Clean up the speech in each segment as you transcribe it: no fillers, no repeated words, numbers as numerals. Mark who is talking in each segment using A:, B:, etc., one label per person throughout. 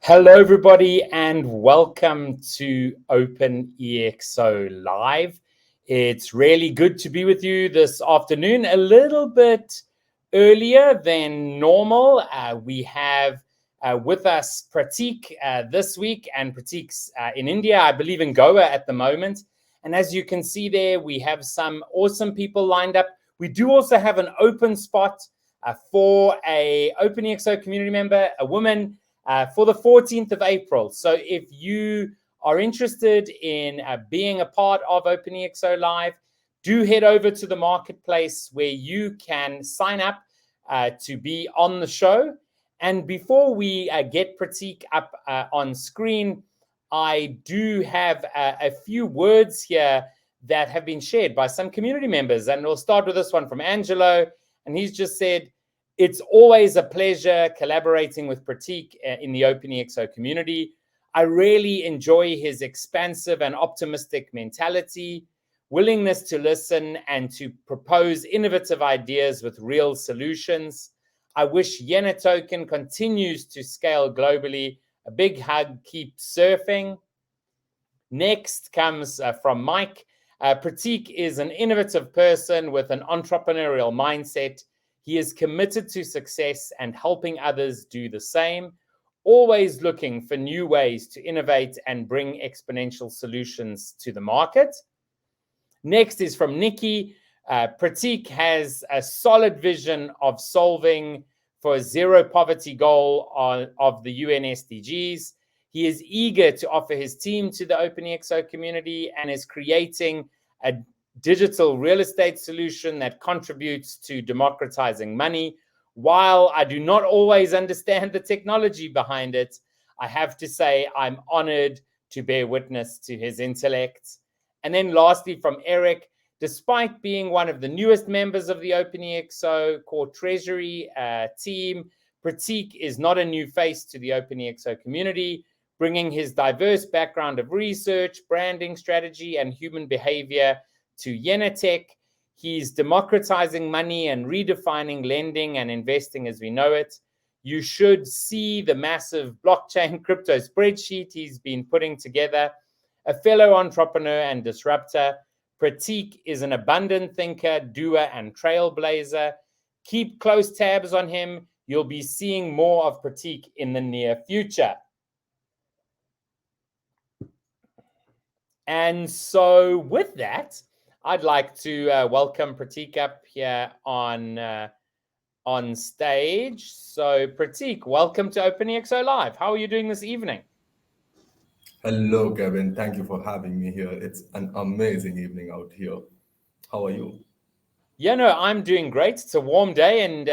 A: Hello, everybody, and welcome to OpenExO Live. It's really good to be with you this afternoon, a little bit earlier than normal. We have with us Prateek this week, and Prateek's in India, I believe in Goa at the moment. And as you can see there, we have some awesome people lined up. We do also have an open spot for a OpenExO community member, a woman, for the 14th of April. So if you are interested in being a part of OpenExO Live, do head over to the marketplace where you can sign up to be on the show. And before we get Prateek up on screen, I do have a few words here that have been shared by some community members. And we'll start with this one from Angelo. And he's just said, it's always a pleasure collaborating with Prateek in the OpenExO community. I really enjoy his expansive and optimistic mentality, willingness to listen and to propose innovative ideas with real solutions. I wish Yena Token continues to scale globally. A big hug, keep surfing. Next comes from Mike. Prateek is an innovative person with an entrepreneurial mindset. He is committed to success and helping others do the same, always looking for new ways to innovate and bring exponential solutions to the market. Next is from Nikki. Prateek has a solid vision of solving for a zero poverty goal of the UN SDGs. He is eager to offer his team to the OpenExO community and is creating a digital real estate solution that contributes to democratizing money. While I do not always understand the technology behind it, I have to say I'm honored to bear witness to his intellect. And then lastly, from Eric, despite being one of the newest members of the OpenExO core treasury team, Prateek is not a new face to the OpenExO community, bringing his diverse background of research, branding strategy, and human behavior to Yenatech. He's democratizing money and redefining lending and investing as we know it. You should see the massive blockchain crypto spreadsheet he's been putting together. A fellow entrepreneur and disruptor, Prateek is an abundant thinker, doer, and trailblazer. Keep close tabs on him. You'll be seeing more of Prateek in the near future. And so with that, I'd like to welcome Prateek up here on stage. So Prateek, welcome to OpenExO Live. How are you doing this evening?
B: Hello, Kevin. Thank you for having me here. It's an amazing evening out here. How are you?
A: Yeah, no, I'm doing great. It's a warm day, and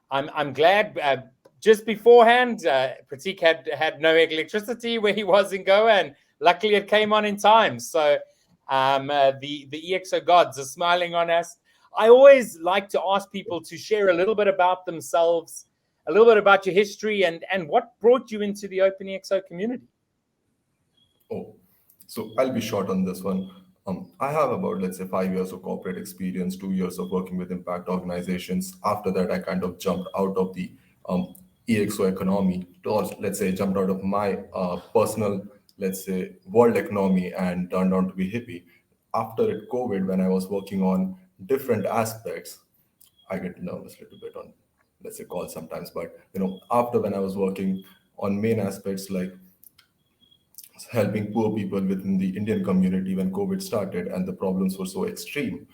A: I'm glad. Just beforehand, Prateek had no electricity where he was in Goa, and luckily it came on in time. So the EXO gods are smiling on us. I always like to ask people to share a little bit about themselves, a little bit about your history, and what brought you into the OpenExO community.
B: Oh, so I'll be short on this one. I have about, let's say, 5 years of corporate experience, 2 years of working with impact organizations. After that, I kind of jumped out of the EXO economy, or let's say, jumped out of my personal, let's say, world economy and turned out to be hippie. After it, COVID, when I was working on different aspects, I get nervous a little bit on, let's say, calls sometimes. But after when I was working on main aspects like helping poor people within the Indian community when COVID started and the problems were so extreme.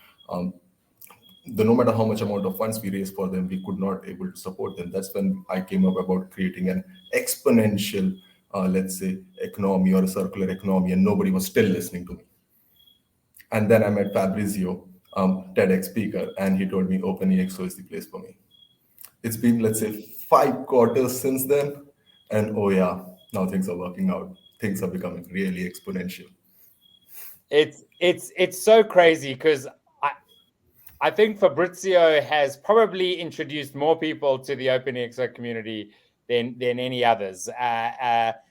B: No matter how much amount of funds we raised for them, we could not able to support them. That's when I came up about creating an exponential, let's say, economy or a circular economy, and nobody was still listening to me. And then I met Fabrizio, TEDx speaker, and he told me OpenExO is the place for me. It's been, let's say, 5 quarters since then, and oh yeah, now things are working out. Things are becoming really exponential.
A: It's so crazy because I think Fabrizio has probably introduced more people to the OpenExO community than any others.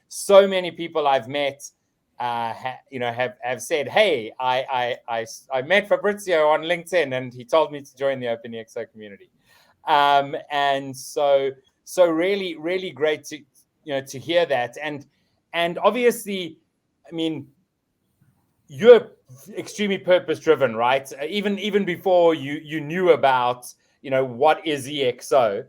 A: So many people I've met, have said, "Hey, I met Fabrizio on LinkedIn, and he told me to join the OpenExO community." And so really, really great to to hear that. And obviously, I mean, you're extremely purpose driven, right? Even before you knew about what is EXO.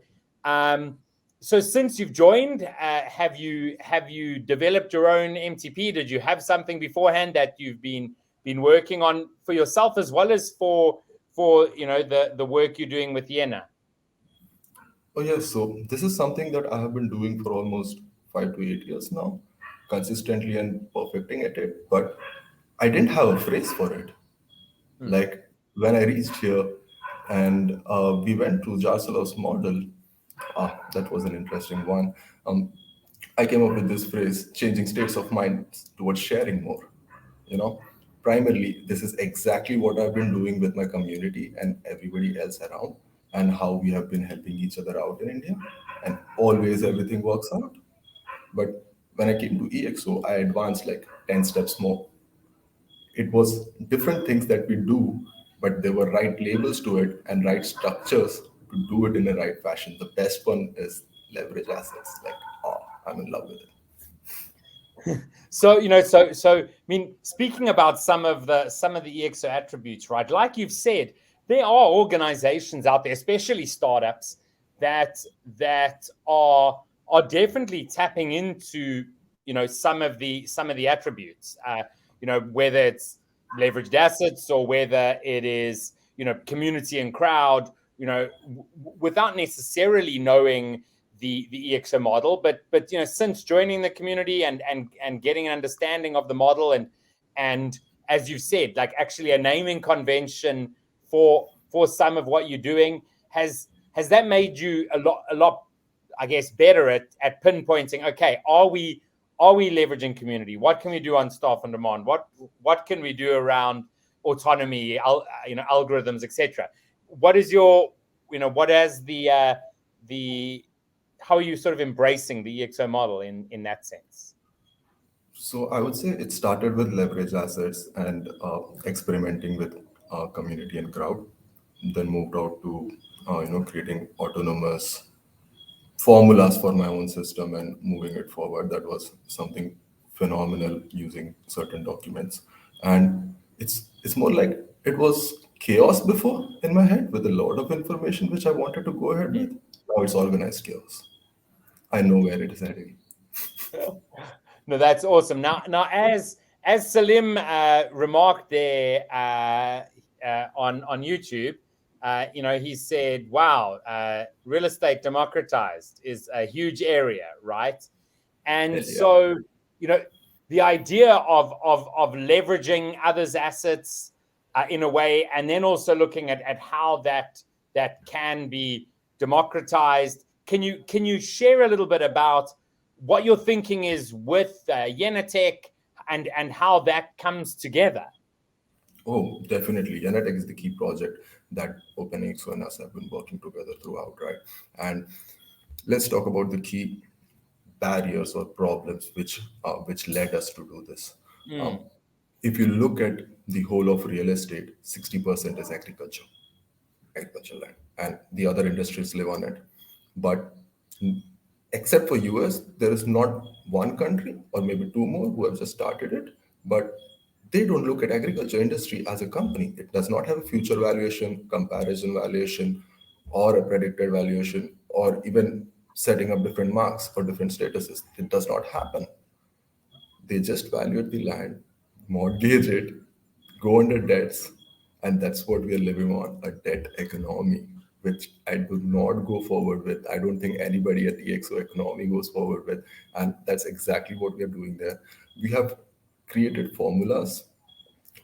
A: So since you've joined, have you developed your own MTP? Did you have something beforehand that you've been working on for yourself as well as for the work you're doing with Yena?
B: Oh, yes. So this is something that I have been doing for almost 5 to 8 years now, consistently and perfecting at it. But I didn't have a phrase for it.
A: Hmm.
B: Like when I reached here and we went to Jarcelo's model, that was an interesting one. Um, I came up with this phrase, changing states of mind towards sharing more. You know, primarily, this is exactly what I've been doing with my community and everybody else around, and how we have been helping each other out in India. And always everything works out. But when I came to EXO, I advanced like 10 steps more. It was different things that we do, but there were right labels to it and right structures to do it in the right fashion. The best one is leverage assets. Like, oh, I'm in love with it.
A: So I mean, speaking about some of the EXO attributes, right? Like you've said, there are organizations out there, especially startups, that are definitely tapping into some of the attributes. Whether it's leveraged assets or whether it is community and crowd. Without necessarily knowing the EXO model, but since joining the community and getting an understanding of the model and as you've said, like actually a naming convention for some of what you're doing, has that made you a lot, I guess, better at pinpointing? Okay, are we leveraging community? What can we do on staff on demand? What can we do around autonomy, algorithms, etc. What is your what has the how are you sort of embracing the EXO model in that sense?
B: So I would say it started with leverage assets and experimenting with community and crowd, then moved out to creating autonomous formulas for my own system and moving it forward. That was something phenomenal using certain documents, and it's more like it was chaos before in my head with a lot of information which I wanted to go ahead with. Now it's organized chaos. I know where it is heading.
A: No, that's awesome. Now, as Salim remarked there on YouTube, he said, "Wow, real estate democratized is a huge area, right?" And
B: Hell yeah.
A: so, you know, the idea of leveraging others' assets in a way, and then also looking at how that can be democratized. Can you share a little bit about what your thinking is with Yenatech and how that comes together?
B: Oh, definitely. Genetech is the key project that OpenExO and us have been working together throughout, right? And let's talk about the key barriers or problems which led us to do this. Um,
A: Mm,
B: if you look at the whole of real estate, 60% is agricultural land, and the other industries live on it. But except for US, there is not one country or maybe two more who have just started it, but they don't look at agriculture industry as a company. It does not have a future valuation, comparison valuation, or a predicted valuation, or even setting up different marks for different statuses. It does not happen. They just valued the land, mortgage it, go under debts, and that's what we are living on, a debt economy, which I do not go forward with. I don't think anybody at EXO economy goes forward with. And that's exactly what we are doing there. We have created formulas,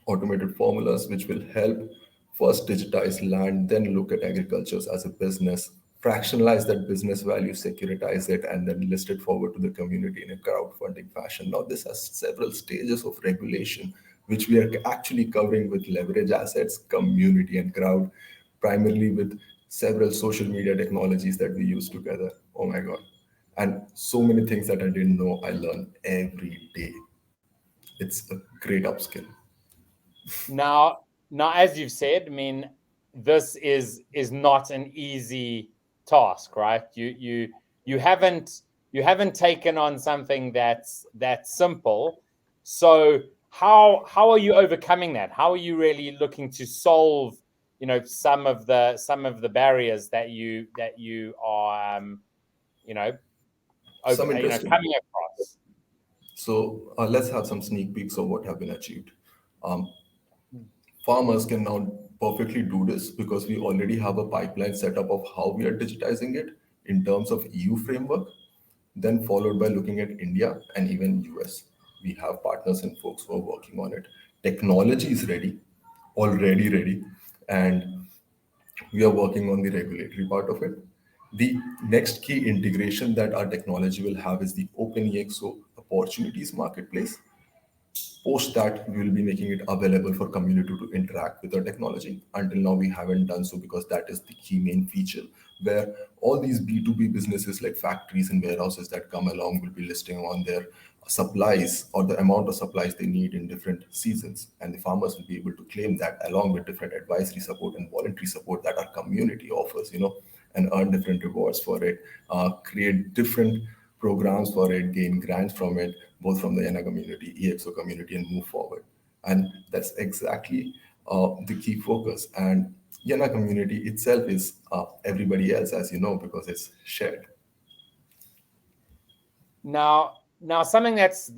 B: automated formulas, which will help first digitize land, then look at agriculture as a business, fractionalize that business value, securitize it, and then list it forward to the community in a crowdfunding fashion. Now, this has several stages of regulation, which we are actually covering with leverage assets, community, and crowd, primarily with several social media technologies that we use together. Oh my God. And so many things that I didn't know, I learn every day. It's a great upskill.
A: Now, as you've said, I mean, this is not an easy task, right? You haven't taken on something that's simple. So how are you overcoming that? How are you really looking to solve, some of the barriers that you are, you know
B: Some interesting.
A: coming across?
B: So let's have some sneak peeks of what have been achieved. Um, Farmers can now perfectly do this because we already have a pipeline set up of how we are digitizing it in terms of EU framework, then followed by looking at India and even US. We have partners and folks who are working on it. Technology is ready, already ready, and we are working on the regulatory part of it. The next key integration that our technology will have is the OpenExO opportunities marketplace. Post that, we will be making it available for community to interact with our technology. Until now, we haven't done so because that is the key main feature where all these B2B businesses like factories and warehouses that come along will be listing on their supplies or the amount of supplies they need in different seasons. And the farmers will be able to claim that along with different advisory support and voluntary support that our community offers, and earn different rewards for it, create different programs for it, gain grants from it, both from the YANA community, EXO community, and move forward. And that's exactly the key focus. And YANA community itself is everybody else, as you know, because it's shared.
A: Now, something that's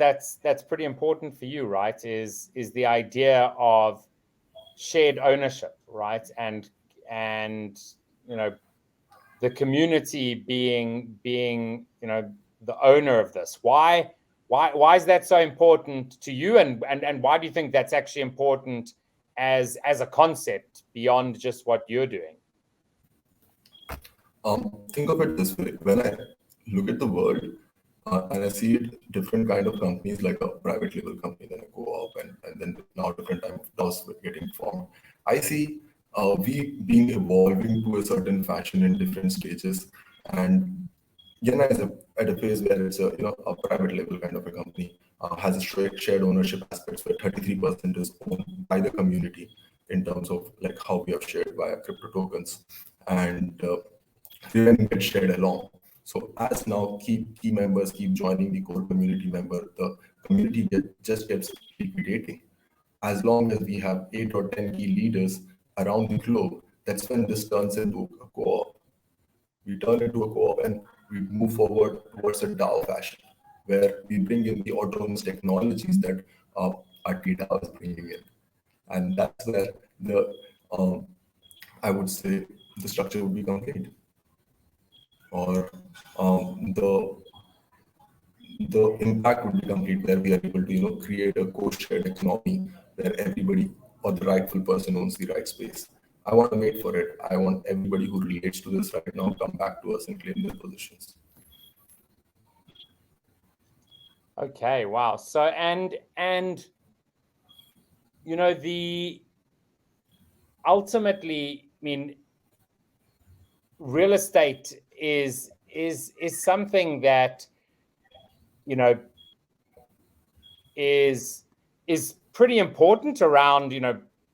A: pretty important for you, right, is the idea of shared ownership, right, and you know the community being the owner of this. Why is that so important to you, and why do you think that's actually important as a concept beyond just what you're doing?
B: Think of it this way: when I look at the world and I see it, different kind of companies like a private label company, then I go up and then now different type of DOS will getting formed. I see we being evolving to a certain fashion in different stages, and Yana is at a phase where it's a private label kind of a company, has a shared ownership aspects where 33% is owned by the community in terms of like how we have shared via crypto tokens, and revenue gets shared along. So as now key members keep joining the core community member, the community just gets liquidating. As long as we have 8 or 10 key leaders around the globe, that's when this turns into a co-op. We turn into a co-op and we move forward towards a DAO fashion, where we bring in the autonomous technologies that our DAO is bringing in. And that's where um, I would say the structure would be complete, or the impact would be complete, where we are able to create a co-shared economy where everybody or the rightful person owns the right space. I want to wait for it. I want everybody who relates to this right now come back to us and claim their positions.
A: Okay, wow. So and the ultimately, I mean, real estate is something that you know is is pretty important around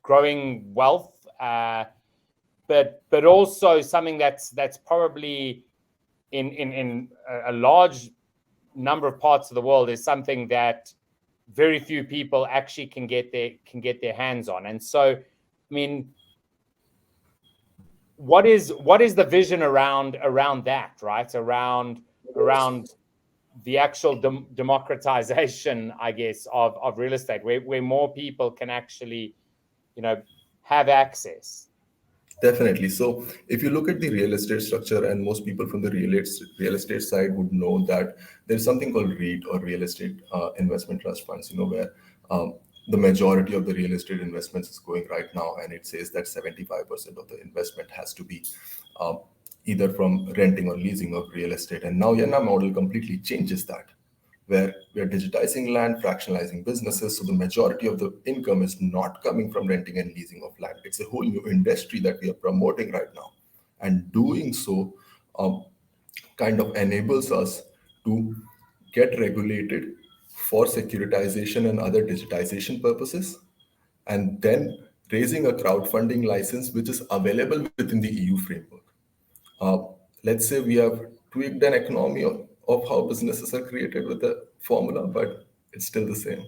A: growing wealth, but also something that's probably in a large number of parts of the world is something that very few people actually can get their hands on. And so, I mean, what is the vision around that, right? Around the actual democratization, I guess, of real estate, where more people can actually, have access.
B: Definitely. So if you look at the real estate structure, and most people from the real estate side would know that there's something called REIT, or real estate investment trust funds, where the majority of the real estate investments is going right now, and it says that 75% of the investment has to be either from renting or leasing of real estate. And now Yana model completely changes that, where we are digitizing land, fractionalizing businesses. So the majority of the income is not coming from renting and leasing of land. It's a whole new industry that we are promoting right now. And doing so kind of enables us to get regulated for securitization and other digitization purposes, and then raising a crowdfunding license which is available within the EU framework. Uh, let's say we have tweaked an economy of how businesses are created with a formula, but it's still the same.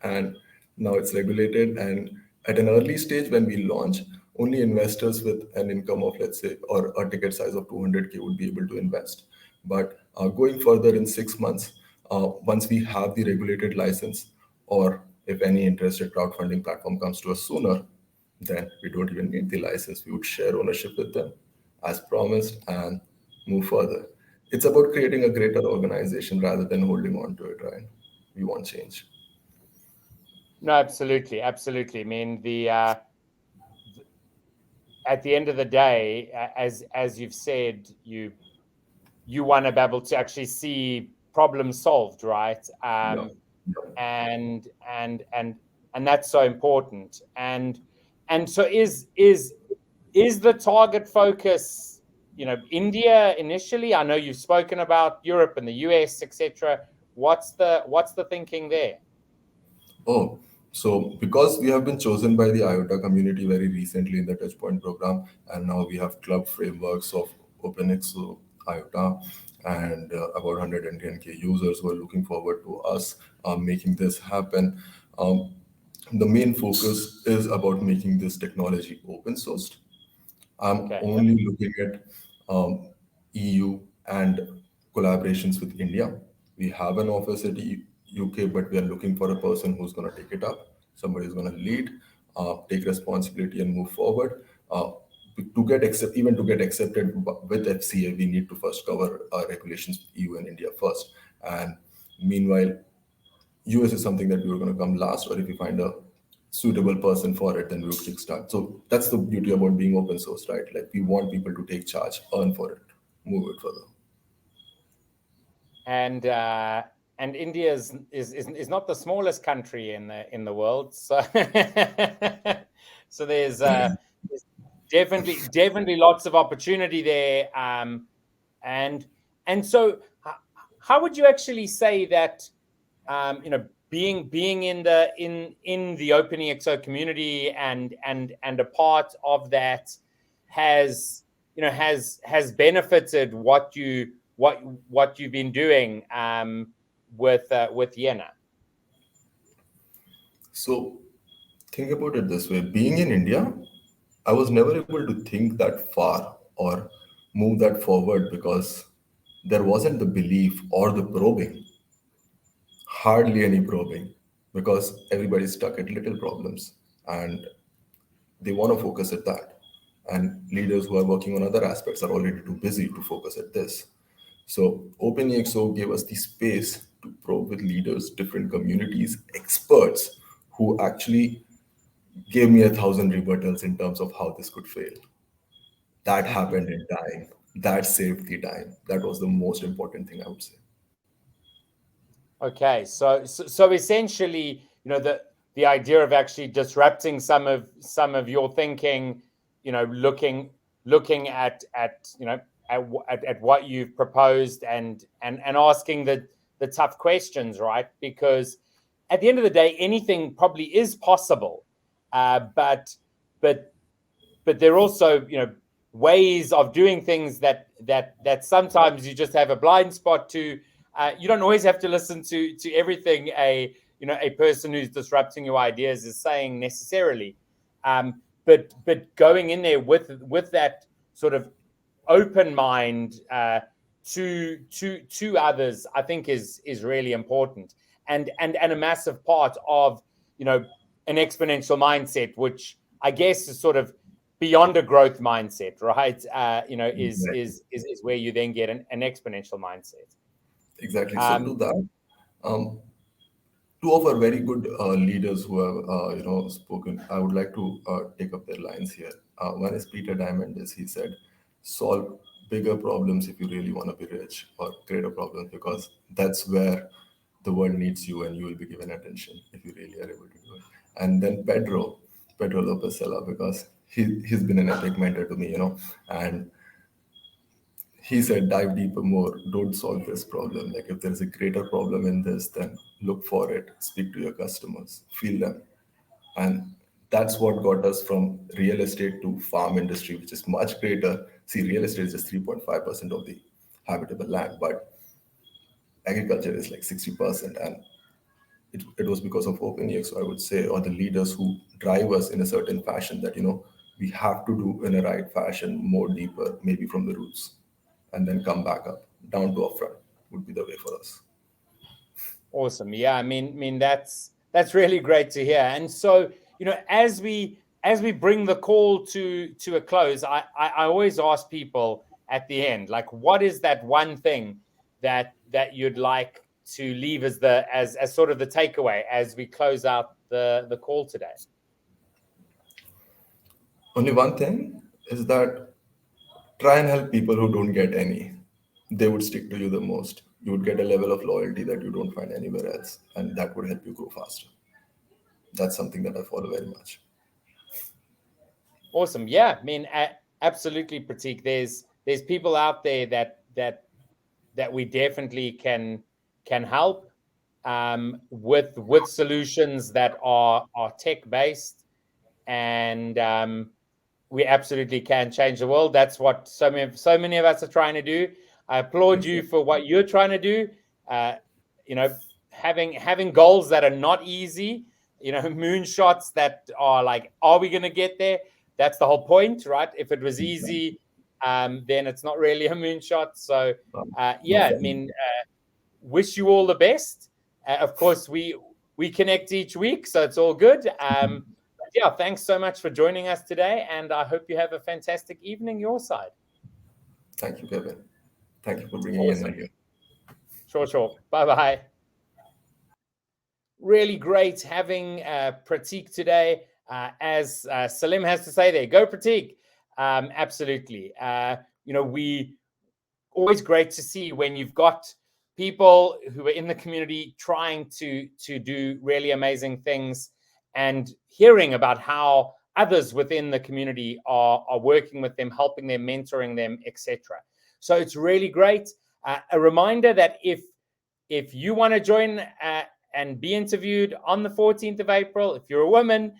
B: And now it's regulated. And at an early stage, when we launch, only investors with an income of, let's say, or a ticket size of 200K would be able to invest. But going further in 6 months, once we have the regulated license, or if any interested crowdfunding platform comes to us sooner, then we don't even need the license. We would share ownership with them as promised and move further. It's about creating a greater organization rather than holding on to it, right? We want change.
A: No, absolutely, absolutely. I mean, at the end of the day, as you've said, you want to be able to actually see problems solved, right?
B: Yeah.
A: And and that's so important. And so is the target focus, India initially? I know you've spoken about Europe and the US, etc. What's the thinking there?
B: Oh, so because we have been chosen by the IOTA community very recently in the Touchpoint program, and now we have club frameworks of OpenExO, IOTA, and about 110K users who are looking forward to us making this happen. Um, the main focus is about making this technology open sourced. I'm
A: Okay.
B: only looking at EU and collaborations with India. We have an office at UK, but we are looking for a person who's going to take it up. Somebody who's going to lead, take responsibility, and move forward. To get even to get accepted with FCA, we need to first cover regulations with EU and India first. And meanwhile, US is something that we were going to come last, or if we find a suitable person for it, then we would kickstart. So that's the beauty about being open source, right? Like we want people to take charge, earn for it, move it further.
A: and uh, and India is not the smallest country in the world, so so there's definitely lots of opportunity there, and so how would you actually say that, being in the OpenExO community and a part of that has benefited what you've been doing, with Yena?
B: So think about it this way: being in India, I was never able to think that far or move that forward because there wasn't the belief or the probing, hardly any probing, because everybody's stuck at little problems and they want to focus at that. And leaders who are working on other aspects are already too busy to focus at this. So OpenExO gave us the space to probe with leaders, different communities, experts who actually gave me 1,000 rebuttals in terms of how this could fail. That happened in time. That saved the time. That was the most important thing I would say.
A: Okay, so essentially, the idea of actually disrupting some of your thinking, looking at what you've proposed, and asking the tough questions, right? Because at the end of the day, anything probably is possible, but but there are also, ways of doing things that sometimes you just have a blind spot to. You don't always have to listen to everything a person who's disrupting your ideas is saying necessarily, but going in there with that sort of open mind, to others, I think is really important, and a massive part of, an exponential mindset, which I guess is sort of beyond a growth mindset, right? Is where you then get an exponential mindset.
B: Exactly. So to
A: Um,
B: that, um, two of our very good leaders who have spoken, I would like to take up their lines here. One is Peter Diamond. As he said, solve bigger problems if you really want to be rich, or greater problems, because that's where the world needs you and you will be given attention if you really are able to do it. And then Pedro Lopez Sela, because he's been an epic mentor to me, and he said, dive deeper more, don't solve this problem. Like if there's a greater problem in this, then look for it, speak to your customers, feel them. And that's what got us from real estate to farm industry, which is much greater. See, real estate is just 3.5% of the habitable land, but agriculture is like 60%. And it was because of OpenExO, I would say, or the leaders who drive us in a certain fashion that, we have to do in a right fashion, more deeper, maybe from the roots, and then come back up, down to upfront would be the way for us.
A: Awesome. Yeah, I mean that's really great to hear. And so, as we bring the call to a close, I always ask people at the end, like, what is that one thing that you'd like to leave as sort of the takeaway as we close out the call today?
B: Only one thing is that try and help people who don't get any. They would stick to you the most. You would get a level of loyalty that you don't find anywhere else, and that would help you grow faster. That's something that I follow very much.
A: Awesome. Yeah, I mean, absolutely, Prateek. There's people out there that we definitely can help with solutions that are tech based, and we absolutely can change the world. That's what so many of us are trying to do. I applaud you for what you're trying to do. Having goals that are not easy, moonshots that are like, are we going to get there? That's the whole point, right? If it was easy, then it's not really a moonshot. So, wish you all the best. Of course, we connect each week, so it's all good. Thanks so much for joining us today, and I hope you have a fantastic evening your side.
B: Thank you, Kevin. Thank you for bringing me in here.
A: Sure. Bye-bye. Really great having Prateek today. As Salim has to say there, go Prateek. Absolutely. We always great to see when you've got people who are in the community trying to do really amazing things and hearing about how others within the community are working with them, helping them, mentoring them, etc. So it's really great. A reminder that if you want to join and be interviewed on the 14th of April, if you're a woman,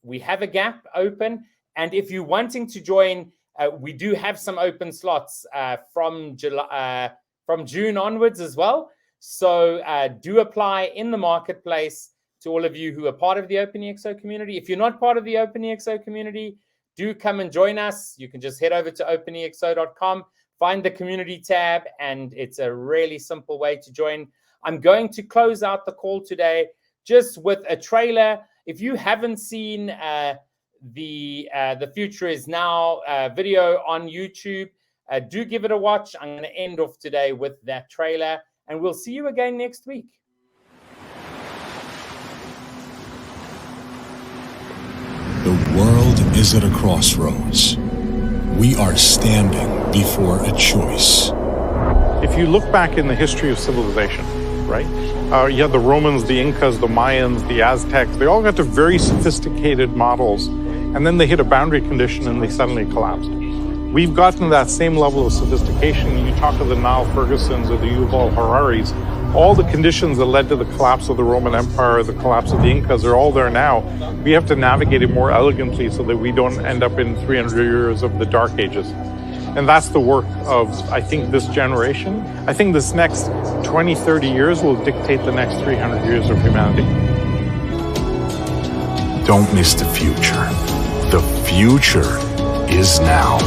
A: we have a gap open. And if you're wanting to join, we do have some open slots from June onwards as well. So do apply in the marketplace to all of you who are part of the OpenExO community. If you're not part of the OpenExO community, do come and join us. You can just head over to openexo.com, find the community tab, and it's a really simple way to join. I'm going to close out the call today just with a trailer. If you haven't seen the Future Is Now video on YouTube, do give it a watch. I'm going to end off today with that trailer, and we'll see you again next week.
C: The world is at a crossroads. We are standing before a choice.
D: If you look back in the history of civilization, right? You had the Romans, the Incas, the Mayans, the Aztecs. They all got to very sophisticated models, and then they hit a boundary condition and they suddenly collapsed. We've gotten to that same level of sophistication. You talk to the Niall Fergusons or the Yuval Hararis, all the conditions that led to the collapse of the Roman Empire, the collapse of the Incas are all there now. We have to navigate it more elegantly so that we don't end up in 300 years of the Dark Ages. And that's the work of, I think, this generation. I think this next 20, 30 years will dictate the next 300 years of humanity.
C: Don't miss the future. The future is now.